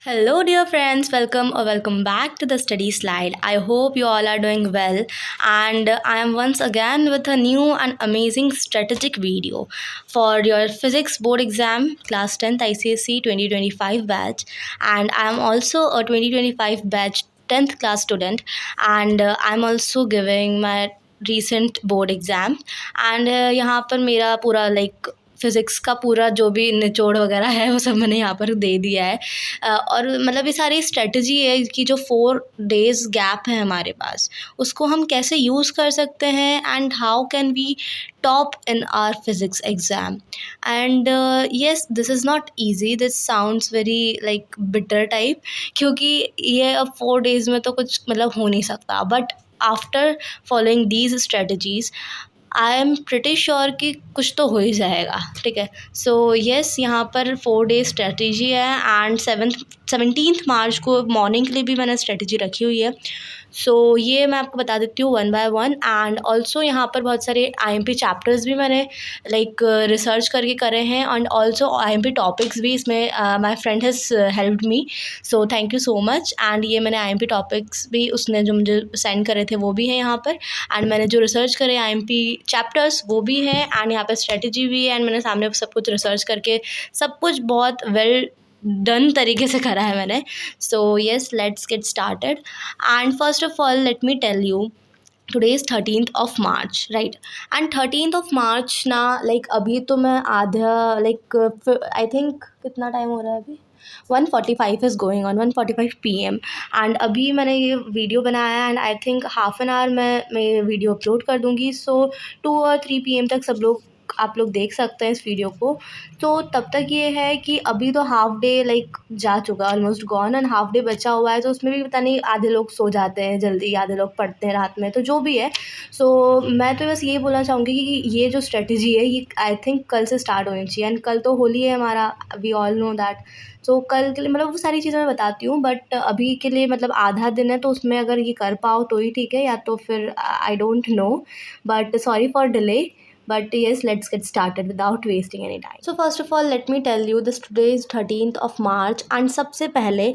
Hello, dear friends. Welcome back to the study slide. I hope you all are doing well, and I am once again with a new and amazing strategic video for your physics board exam, class 10th ICSE 2025 batch, and I am also a 2025 batch 10th class student, and I'm also giving my recent board exam, and यहाँ पर मेरा पूरा physics का पूरा जो भी निचोड़ वगैरह है वो सब मैंने यहाँ पर दे दिया है। और मतलब ये सारी स्ट्रेटजी है कि जो 4 डेज़ गैप है हमारे पास, उसको हम कैसे यूज़ कर सकते हैं and how can we top in our physics exam. And yes, this is not easy, this sounds very bitter type, क्योंकि ये अब 4 डेज़ में तो कुछ मतलब हो नहीं सकता, but after following these strategies I am pretty sure कि कुछ तो हो ही जाएगा। ठीक है, सो येस, यहाँ पर 4 डे स्ट्रेटजी है एंड 17 मार्च को मॉर्निंग के लिए भी मैंने स्ट्रेटजी रखी हुई है। सो ये मैं आपको बता देती हूँ one by one. And also यहाँ पर बहुत सारे IMP चैप्टर्स भी मैंने रिसर्च करके करे हैं, एंड ऑल्सो IMP टॉपिक्स भी इसमें my friend has helped me, so thank you so much. And ये मैंने IMP टॉपिक्स भी उसने जो मुझे सेंड करे थे वो भी हैं यहाँ पर, एंड मैंने जो रिसर्च करे IMP चैप्टर्स वो भी हैं, एंड यहाँ पर स्ट्रेटजी भी है, एंड मैंने सामने सब कुछ रिसर्च करके सब कुछ बहुत वेल डन तरीके से करा है मैंने। So yes, let's get started. And first of all let me tell you, today is 13th of March, right. And 13th of March ना, अभी तो मैं आधा आई थिंक कितना टाइम हो रहा है अभी, 1:45 is going on, 1:45 PM। And अभी मैंने ये वीडियो बनाया and I think half an hour मैं वीडियो अपलोड कर दूँगी। सो 2 और 3 PM तक आप लोग देख सकते हैं इस वीडियो को। तो तब तक ये है कि अभी तो हाफ डे जा चुका, almost gone, and half day बचा हुआ है, तो उसमें भी पता नहीं आधे लोग सो जाते हैं जल्दी, आधे लोग पढ़ते हैं रात में, तो जो भी है। सो मैं तो बस यही बोलना चाहूँगी कि ये जो स्ट्रेटजी है ये आई थिंक कल से स्टार्ट होनी चाहिए, एंड कल तो होली है हमारा, वी ऑल नो दैट। सो कल के लिए वो सारी चीज़ें मैं बताती हूँ, बट अभी के लिए आधा दिन है, तो उसमें अगर ये कर पाओ तो ही ठीक है, या तो फिर I don't know, but sorry for delay. But yes, let's get started without wasting any time. So first of all, let me tell you this, today is 13th of March, and सबसे पहले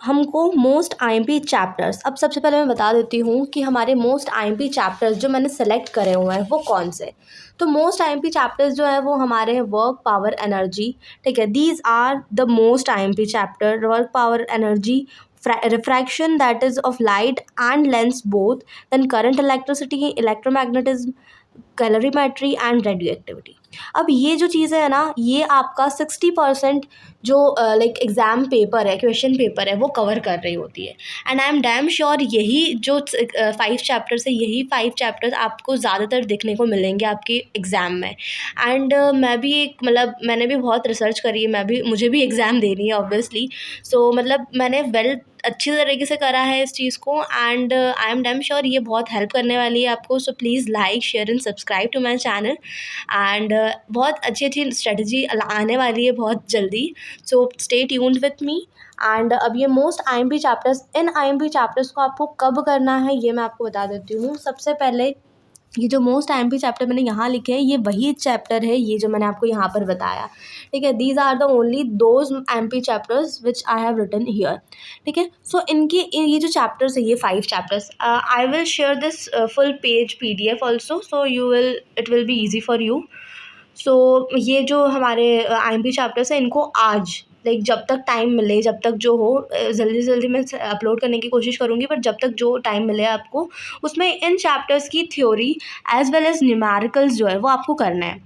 हमको most IMP chapters, अब सबसे पहले मैं बता देती हूँ कि हमारे मोस्ट IMP चैप्टर्स जो मैंने सेलेक्ट करे हुए हैं वो कौन से। तो मोस्ट IMP चैप्टर्स जो है वो हमारे हैं वर्क, पावर, एनर्जी। ठीक है, these are the most IMP chapter, work, power, energy, refraction that is of light and lens both, then current, electricity, electromagnetism, calorimetry and radio. अब ये जो चीज़ें है ना, ये आपका 60% जो एग्ज़ाम पेपर है, क्वेश्चन पेपर है, वो कवर कर रही होती है। And I am damn sure यही जो 5 चैप्टर्स है, यही 5 चैप्टर्स आपको ज़्यादातर देखने को मिलेंगे आपके एग्ज़ाम में। एंड मैं भी मैंने भी बहुत रिसर्च करी है, मुझे भी एग्ज़ाम देनी है ऑब्वियसली। सो मैंने अच्छी तरीके से करा है इस चीज़ को, and I am damn sure ये बहुत हेल्प करने वाली है आपको। So please like, share and subscribe to my channel. And बहुत अच्छी स्ट्रेटजी आने वाली है बहुत जल्दी, so stay tuned with me. And अब ये मोस्ट IMP चैप्टर्स, इन IMP चैप्टर्स को आपको कब करना है ये मैं आपको बता देती हूँ। सबसे पहले ये जो मोस्ट IMP चैप्टर मैंने यहाँ लिखे हैं, ये वही चैप्टर है, ये जो मैंने आपको यहाँ पर बताया। ठीक है, these are the only those IMP chapters which I have written here. ठीक है, सो ये जो चैप्टर्स है, ये 5 chapters, I will share this full page PDF also, so it will be easy for you. So ये जो हमारे IMP chapters हैं, इनको आज जब तक टाइम मिले, जब तक जो हो, जल्दी से जल्दी मैं अपलोड करने की कोशिश करूँगी, बट जब तक जो टाइम मिले आपको, उसमें इन चैप्टर्स की theory as well as numericals जो है वो आपको करना है।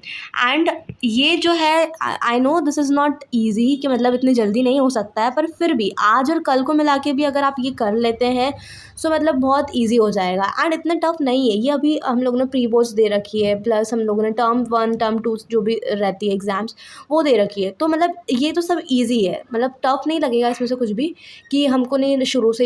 एंड ये जो है, I know this is not easy, कि इतनी जल्दी नहीं हो सकता है, पर फिर भी आज और कल को मिला के भी अगर आप ये कर लेते हैं, सो बहुत ईजी हो जाएगा। एंड इतना टफ नहीं है ये, अभी हम लोगों ने प्री बोर्ड्स दे रखी है, प्लस हम लोगों ने टर्म 1 टर्म 2 जो भी रहती है एग्ज़ाम्स वो दे रखी है, तो ये तो सब ईजी है, टफ नहीं लगेगा इसमें से कुछ भी, कि हमको नहीं शुरू से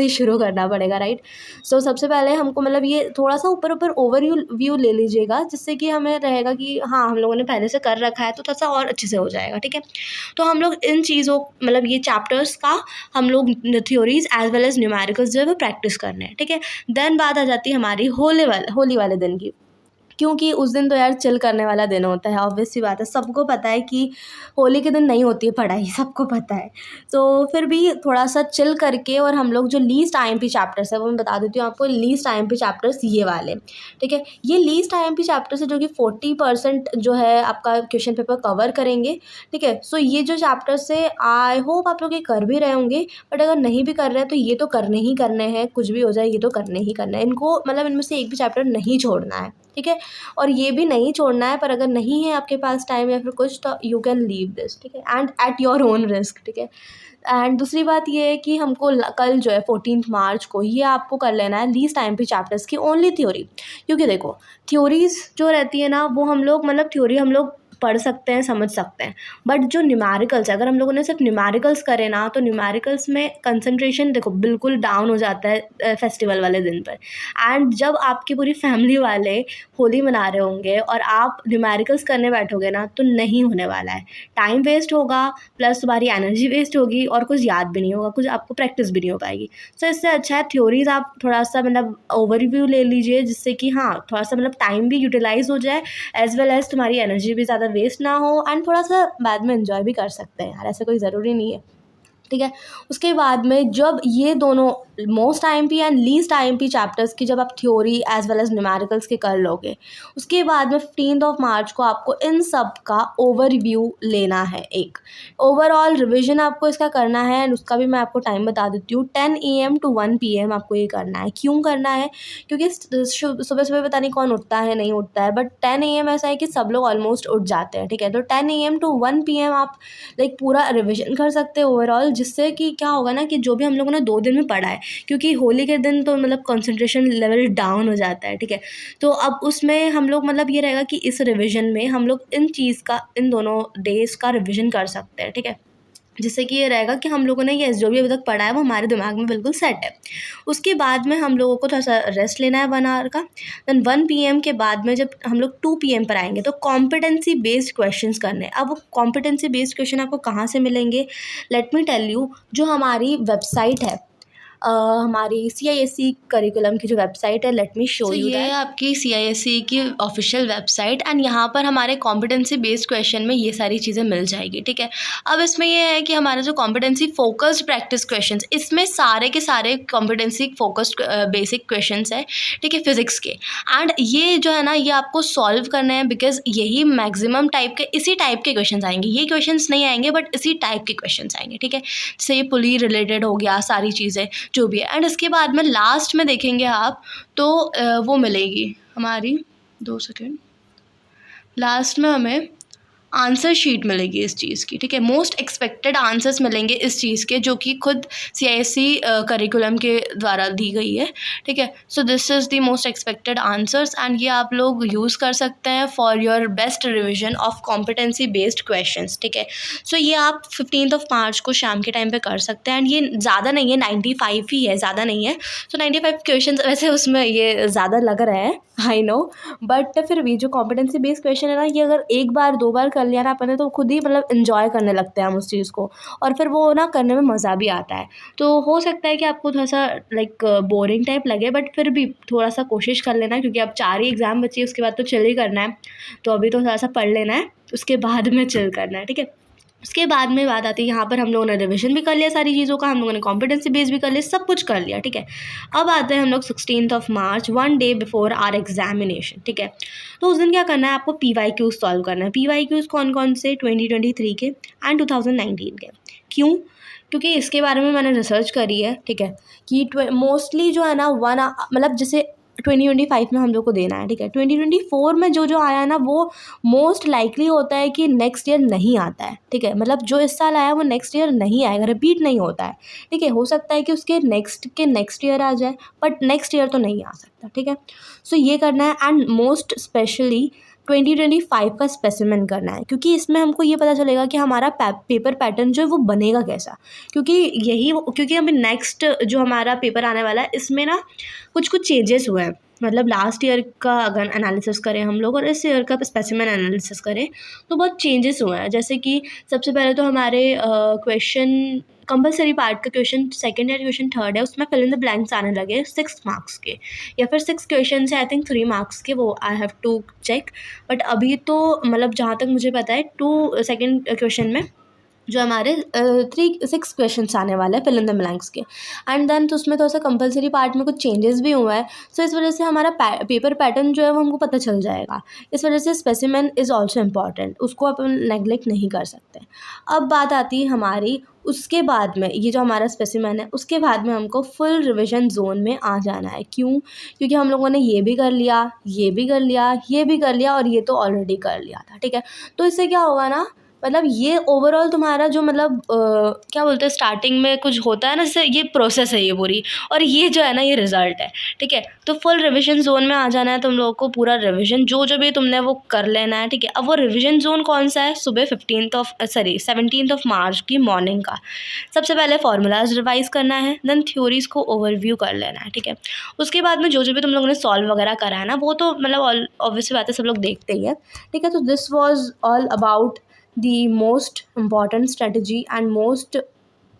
ही शुरू करना पड़ेगा, राइट। सो सबसे पहले हमको ये थोड़ा सा ऊपर ओवरव्यू ले लीजिएगा, जिससे कि हमें रहेगा कि हाँ, हम लोगों ने पहले से कर रखा है, तो थोड़ा सा और अच्छे से हो जाएगा। ठीक है, तो हम लोग इन चीज़ों ये चैप्टर्स का हम लोग theories as well as numericals जो है वो प्रैक्टिस करने हैं। ठीक है, देन बात आ जाती है हमारी होली वाले दिन की। क्योंकि उस दिन तो यार चिल करने वाला दिन होता है, ऑब्वियस सी बात है, सबको पता है कि होली के दिन नहीं होती है पढ़ाई, सबको पता है। तो फिर भी थोड़ा सा चिल करके, और हम लोग जो लीस्ट आईएमपी चैप्टर्स है वो मैं बता देती हूँ आपको। लीस्ट आईएमपी चैप्टर्स ये वाले, ठीक है, ये लीस्ट आईएमपी चैप्टर्स है जो कि 40% जो है आपका क्वेश्चन पेपर कवर करेंगे, ठीक है। सो ये जो चैप्टर्स है आई होप आप लोग ये कर भी रहे होंगे, बट अगर नहीं भी कर रहे हैं तो ये तो करने ही करने हैं, कुछ भी हो जाए ये तो करने ही करना है इनको, मतलब इनमें से एक भी चैप्टर नहीं छोड़ना है, ठीक है। और ये भी नहीं छोड़ना है, पर अगर नहीं है आपके पास टाइम या फिर कुछ, तो यू कैन लीव दिस, ठीक है, and at your own risk, ठीक है। एंड दूसरी बात ये है कि हमको कल जो है 14 मार्च को ये आपको कर लेना है लीस्ट आईएमपी चैप्टर्स की ओनली थ्योरी। क्योंकि देखो थ्योरीज जो रहती है ना वो हम लोग, मतलब थ्योरी हम लोग पढ़ सकते हैं, समझ सकते हैं, बट जो न्यूमेरिकल्स है, अगर हम लोगों ने सिर्फ न्यूमेरिकल्स करे ना, तो न्यूमेरिकल्स में कंसंट्रेशन देखो बिल्कुल डाउन हो जाता है फेस्टिवल वाले दिन पर। एंड जब आपकी पूरी फैमिली वाले होली मना रहे होंगे और आप न्यूमेरिकल्स करने बैठोगे ना, तो नहीं होने वाला है, टाइम वेस्ट होगा, प्लस तुम्हारी एनर्जी वेस्ट होगी, और कुछ याद भी नहीं होगा, कुछ आपको प्रैक्टिस भी नहीं हो पाएगी। सो इससे अच्छा है थ्योरीज आप थोड़ा सा मतलब ओवरव्यू ले लीजिए, जिससे कि हाँ थोड़ा सा मतलब टाइम भी यूटिलाइज हो जाए, एज वेल एज तुम्हारी एनर्जी भी ज़्यादा वेस्ट ना हो, एंड थोड़ा सा बाद में एंजॉय भी कर सकते हैं यार, ऐसे कोई ज़रूरी नहीं है, ठीक है। उसके बाद में जब ये दोनों most IMP and least IMP chapters की जब आप theory as well as numericals के कर लोगे, उसके बाद में 15 मार्च को आपको इन सब का ओवरव्यू लेना है, एक ओवरऑल रिविजन आपको इसका करना है। एंड उसका भी मैं आपको टाइम बता देती हूँ, 10 AM to 1 PM आपको ये करना है। क्यों करना है? क्योंकि सुबह सुबह पता नहीं कौन उठता है नहीं उठता है, बट 10 AM ऐसा है कि सब लोग ऑलमोस्ट उठ जाते हैं, ठीक है। तो 10 AM to 1 PM आप लाइक पूरा रिविजन कर सकते हैं ओवरऑल, जिससे कि क्या होगा ना कि जो भी हम लोगों ने 2 दिन में पढ़ा है, क्योंकि होली के दिन तो मतलब कंसंट्रेशन लेवल डाउन हो जाता है, ठीक है। तो अब उसमें हम लोग मतलब ये रहेगा कि इस रिविजन में हम लोग इन चीज़ का, इन दोनों डेज़ का रिविजन कर सकते हैं, ठीक है। जिससे कि ये रहेगा कि हम लोगों ने ये जो भी अभी तक पढ़ा है वो हमारे दिमाग में बिल्कुल सेट है। उसके बाद में हम लोगों को थोड़ा सा रेस्ट लेना है 1 आवर का। देन 1 PM के बाद में जब हम लोग 2 PM पर आएंगे तो कॉम्पिटेंसी बेस्ड क्वेश्चंस करने हैं। अब वो कॉम्पिटेंसी बेस्ड क्वेश्चन आपको कहाँ से मिलेंगे, लेट मी टेल यू। जो हमारी वेबसाइट है, हमारी CISE करिकुलम की जो वेबसाइट है, लेट मी शो यू। ये है आपकी CISE की ऑफिशियल वेबसाइट, एंड यहाँ पर हमारे कॉम्पिटेंसी बेस्ड क्वेश्चन में ये सारी चीज़ें मिल जाएगी, ठीक है। अब इसमें ये है कि हमारे जो कॉम्पिटेंसी फोकस्ड प्रैक्टिस क्वेश्चंस, इसमें सारे के सारे कॉम्पिटेंसी फोकस्ड बेसिक क्वेश्चंस है, ठीक है, फिजिक्स के। एंड ये जो है ना ये आपको सॉल्व करने हैं, बिकॉज यही मैक्सिमम टाइप के, इसी टाइप के क्वेश्चंस आएंगे, ये क्वेश्चंस नहीं आएंगे बट इसी टाइप के क्वेश्चंस आएंगे, ठीक है। जैसे ये पुली रिलेटेड हो गया, सारी चीज़ें जो भी है। एंड इसके बाद में लास्ट में देखेंगे आप तो वो मिलेगी हमारी, 2 सेकेंड, लास्ट में हमें आंसर शीट मिलेगी इस चीज़ की, ठीक है। मोस्ट एक्सपेक्टेड आंसर्स मिलेंगे इस चीज़ के, जो कि खुद CISE करिकुलम के द्वारा दी गई है, ठीक है। So this is the most expected answers, and ये आप लोग यूज़ कर सकते हैं for your best revision of competency based questions, ठीक है। सो ये आप 15 मार्च को शाम के टाइम पे कर सकते हैं। एंड ये ज़्यादा नहीं है, 95 ही है, ज़्यादा नहीं है। सो 95 क्वेश्चन वैसे उसमें ये ज़्यादा लग रहे हैं, आई नो, बट फिर भी जो कॉम्पिटेंसी बेस्ड क्वेश्चन है ना, ये अगर 1 बार 2 बार कर लिया ना अपन ने, तो खुद ही मतलब इन्जॉय करने लगते हैं हम उस चीज़ को, और फिर वो ना करने में मज़ा भी आता है। तो हो सकता है कि आपको थोड़ा सा लाइक बोरिंग टाइप लगे, बट फिर भी थोड़ा सा कोशिश कर लेना, क्योंकि अब 4 ही एग्ज़ाम बची है, उसके बाद तो चिल ही करना है। तो अभी तो थोड़ा सा पढ़ लेना है, उसके बाद में चिल करना है, ठीक है। उसके बाद में बात आती है, यहाँ पर हम लोगों ने रिविजन भी कर लिया सारी चीज़ों का, हम लोगों ने कॉम्पिटेंसी बेस भी कर लिया, सब कुछ कर लिया, ठीक है। अब आते हैं हम लोग 16 मार्च, 1 डे बिफोर आर एग्जामिनेशन, ठीक है। तो उस दिन क्या करना है, आपको PYQs सॉल्व करना है। PYQs कौन कौन से, 2023 के एंड 2019 के। क्यों? क्योंकि इसके बारे में मैंने रिसर्च करी है, ठीक है, कि मोस्टली जो है ना मतलब जैसे 2025 में हम लोग को देना है, ठीक है। 2024 में जो जो आया है ना, वो मोस्ट लाइकली होता है कि नेक्स्ट ईयर नहीं आता है, ठीक है। मतलब जो इस साल आया वो नेक्स्ट ईयर नहीं आएगा, रिपीट नहीं होता है, ठीक है। हो सकता है कि उसके नेक्स्ट ईयर आ जाए, बट नेक्स्ट ईयर तो नहीं आ सकता, ठीक है। सो ये करना है। एंड मोस्ट स्पेशली 2025 का स्पेसिमेन करना है, क्योंकि इसमें हमको ये पता चलेगा कि हमारा पेपर पैटर्न जो है वो बनेगा कैसा। क्योंकि अभी नेक्स्ट जो हमारा पेपर आने वाला है, इसमें ना कुछ चेंजेस हुए हैं। मतलब लास्ट ईयर का अगर एनालिसिस करें हम लोग और इस ईयर का स्पेसिमेन एनालिसिस करें, तो बहुत चेंजेस हुए हैं। जैसे कि सबसे पहले तो हमारे क्वेश्चन कंपलसरी पार्ट का क्वेश्चन सेकंड या क्वेश्चन थर्ड है उसमें फिल इन द ब्लैंक्स आने लगे 6 मार्क्स के, या फिर 6 क्वेश्चन है आई थिंक 3 मार्क्स के, वो I have to check. But अभी तो मतलब जहाँ तक मुझे पता है 2 सेकंड क्वेश्चन में जो हमारे 6 क्वेश्चन आने वाले हैं फिल इन द ब्लैंक्स के। एंड देन तो उसमें थोड़ा सा कंपलसरी पार्ट में कुछ चेंजेस भी हुआ है, सो इस वजह से हमारा पेपर पैटर्न जो है वो हमको पता चल जाएगा। इस वजह से स्पेसिमेन इज़ ऑल्सो इम्पॉर्टेंट, उसको अपन नेगलेक्ट नहीं कर सकते। अब बात आती है हमारी उसके बाद में, ये जो हमारा स्पेसिमेन है उसके बाद में हमको फुल रिविजन जोन में आ जाना है। क्यों? क्योंकि हम लोगों ने ये भी कर लिया, ये भी कर लिया, ये भी कर लिया और ये तो ऑलरेडी कर लिया था, ठीक है। तो इससे क्या होगा ना, मतलब ये ओवरऑल तुम्हारा जो मतलब क्या बोलते हैं स्टार्टिंग में कुछ होता है ना, जैसे ये प्रोसेस है ये पूरी, और ये जो है ना ये रिज़ल्ट है, ठीक है। तो फुल रिवीजन जोन में आ जाना है तुम लोगों को, पूरा रिवीजन जो भी तुमने वो कर लेना है, ठीक है। अब वो रिवीजन जोन कौन सा है? सुबह 17 मार्च की मॉर्निंग का। सबसे पहले फार्मूलाज रिवाइज करना है, देन थ्योरीज को ओवरव्यू कर लेना है, ठीक है। उसके बाद में जो भी तुम लोगों ने सॉल्व वगैरह करा है ना, वो तो मतलब ऑब्वियसली बात है सब लोग देखते ही है, ठीक है। तो this was all about the most important strategy and most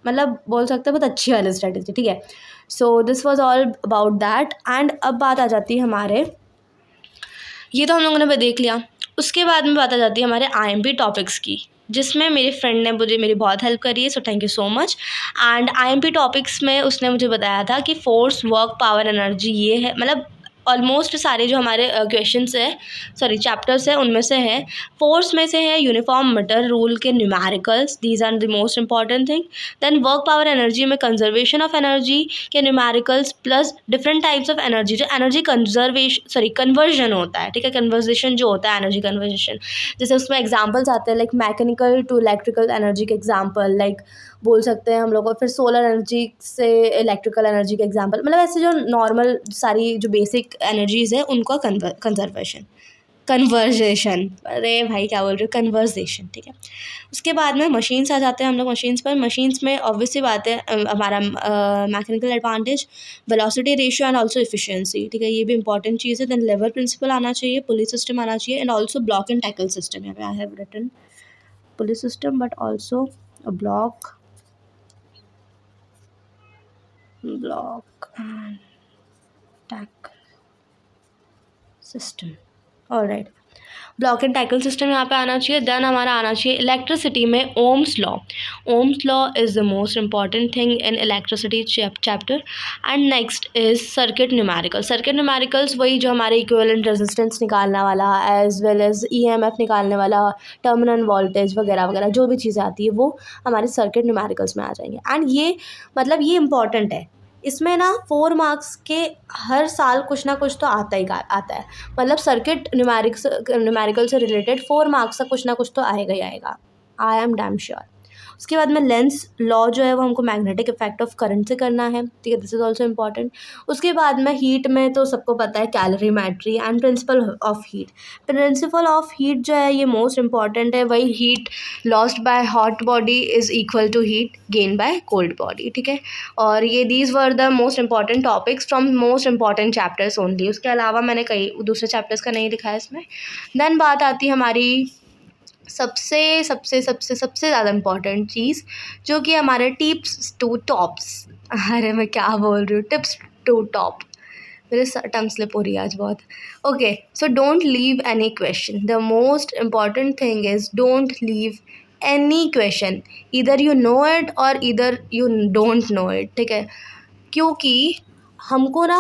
मतलब बोल सकते हैं बहुत अच्छी वाली स्ट्रेटजी, ठीक है। So this was all about that. And अब बात आ जाती है हमारे, ये तो हम लोगों ने देख लिया, उसके बाद में बात आ जाती है हमारे IMP टॉपिक्स की, जिसमें मेरे फ्रेंड ने मेरी बहुत हेल्प करी है, so thank you so much. And IMP topics में उसने मुझे बताया था कि फोर्स, वर्क, पावर, एनर्जी ये है, मतलब ऑलमोस्ट सारे जो हमारे क्वेश्चंस है चैप्टर्स है उनमें से है। फोर्स में से है यूनिफॉर्म मीटर रूल के numericals, these are the most important thing. Then work, power, energy में कंजर्वेशन ऑफ एनर्जी के numericals plus different types of energy, जो एनर्जी कन्वर्जन होता है, ठीक है। कन्वर्जेशन जो होता है एनर्जी कन्वर्जेशन, जैसे उसमें एग्जाम्पल्स आते हैं like mechanical to electrical energy के एग्जाम्पल, लाइक बोल सकते हैं हम लोग, और फिर सोलर एनर्जी से इलेक्ट्रिकल एनर्जी के एग्जांपल, मतलब ऐसे जो नॉर्मल सारी जो बेसिक एनर्जीज़ है उनका कन्वर्जेशन, अरे भाई क्या बोल रहे हो, कन्वर्जेशन, ठीक है। उसके बाद में मशीन्स आ जाते हैं हम लोग मशीन्स पर। मशीन्स में ऑब्वियसली बात है हमारा mechanical advantage, velocity ratio and also efficiency, ठीक है, ये भी इंपॉर्टेंट चीज़ है। देन लेवर प्रिंसिपल आना चाहिए, पुली सिस्टम आना चाहिए, and also block and tackle system. यहाँ पे I have written pulley system but also a block and tackle system, all right। Block and tackle system यहाँ पे आना चाहिए। देन हमारा आना चाहिए इलेक्ट्रिसिटी में Ohm's law. Ohm's law is the most important thing in electricity chapter. And next is circuit numerical. Circuit numericals वही जो हमारे इक्विवेलेंट रेजिस्टेंस निकालने वाला एज वेल एज EMF निकालने वाला, टर्मिनल वोल्टेज वगैरह वगैरह जो भी चीज़ें आती है वो हमारे सर्किट न्यूमेरिकल्स में आ जाएंगे। एंड ये मतलब ये इंपॉर्टेंट है, इसमें ना 4 मार्क्स के हर साल कुछ ना कुछ तो आता है, मतलब सर्किट न्यूमेरिकल से रिलेटेड 4 मार्क्स का कुछ ना कुछ तो आएगा ही आएगा, आई एम डैम श्योर। उसके बाद में लेंस लॉ जो है वो हमको मैग्नेटिक इफेक्ट ऑफ करंट से करना है, ठीक है, दिस इज ऑल्सो इम्पॉर्टेंट। उसके बाद में हीट में तो सबको पता है calorimetry and principle of heat. Principle of heat जो है ये मोस्ट इंपॉर्टेंट है, वही heat lost by hot body is equal to heat gain by cold body, ठीक है। और ये these were the most important topics from most important chapters only, उसके अलावा मैंने कई दूसरे चैप्टर्स का नहीं लिखा है इसमें। देन बात आती है हमारी सबसे सबसे सबसे सबसे ज़्यादा इम्पॉर्टेंट चीज़, जो कि हमारे टिप्स टू टॉप्स, अरे मैं क्या बोल रही हूँ, टिप्स टू टॉप, मेरे टंग स्लिप हो रही है आज बहुत। Okay, so don't leave any question, the most important thing is don't leave any question, इधर यू नो इट और इधर यू डोंट नो इट, ठीक है। क्योंकि हमको ना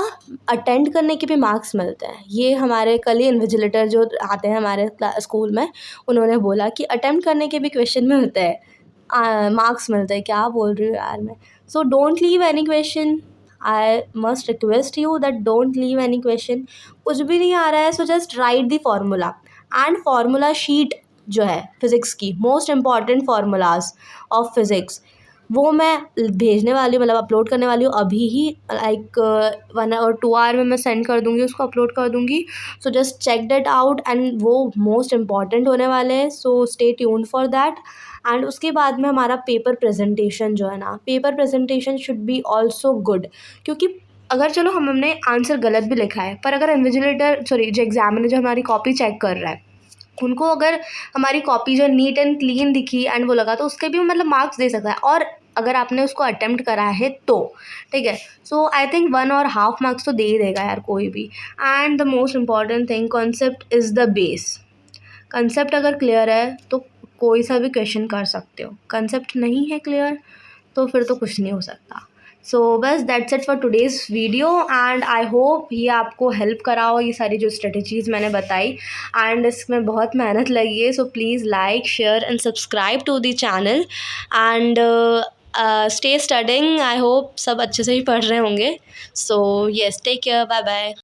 अटेंड करने के भी मार्क्स मिलते हैं, ये हमारे कल ही इन्विजिलेटर जो आते हैं हमारे स्कूल में उन्होंने बोला कि अटेम्प्ट करने के भी क्वेश्चन मिलते हैं, मार्क्स मिलते हैं। क्या बोल रही हूँ यार मैं। So don't leave any question, I must request you that don't leave any question. कुछ भी नहीं आ रहा है so just right the formula and formula sheet जो है फिज़िक्स की, most important formulas of physics, वो मैं भेजने वाली हूँ, मतलब अपलोड करने वाली हूँ अभी ही, लाइक 1 और 2 आवर में मैं सेंड कर दूँगी, उसको अपलोड कर दूँगी। So just check that out and वो मोस्ट इम्पॉर्टेंट होने वाले हैं, so stay tuned for that. And उसके बाद में हमारा पेपर प्रेजेंटेशन जो है ना, paper presentation should be also good, क्योंकि अगर चलो हमने आंसर गलत भी लिखा है, पर अगर इन्विजिलेटर जो एग्जामिनर जो हमारी कॉपी चेक कर रहा है, उनको अगर हमारी कॉपी जो नीट एंड क्लीन दिखी एंड वो लगा तो उसके भी मतलब मार्क्स दे सकता है। और अगर आपने उसको अटेम्प्ट करा है तो, ठीक है। सो आई थिंक 1.5 मार्क्स तो दे ही देगा यार कोई भी। And the most important thing, concept is the base. Concept अगर क्लियर है तो कोई सा भी क्वेश्चन कर सकते हो, कंसेप्ट नहीं है क्लियर तो फिर तो कुछ नहीं हो सकता। सो बस that's it for today's video and I hope ये आपको हेल्प करा हो, ये सारी जो स्ट्रेटजीज़ मैंने बताई। एंड इसमें बहुत मेहनत लगी है, so please like share and subscribe to the channel and stay studying. I hope सब अच्छे से ही पढ़ रहे होंगे। So yes, take care, bye bye.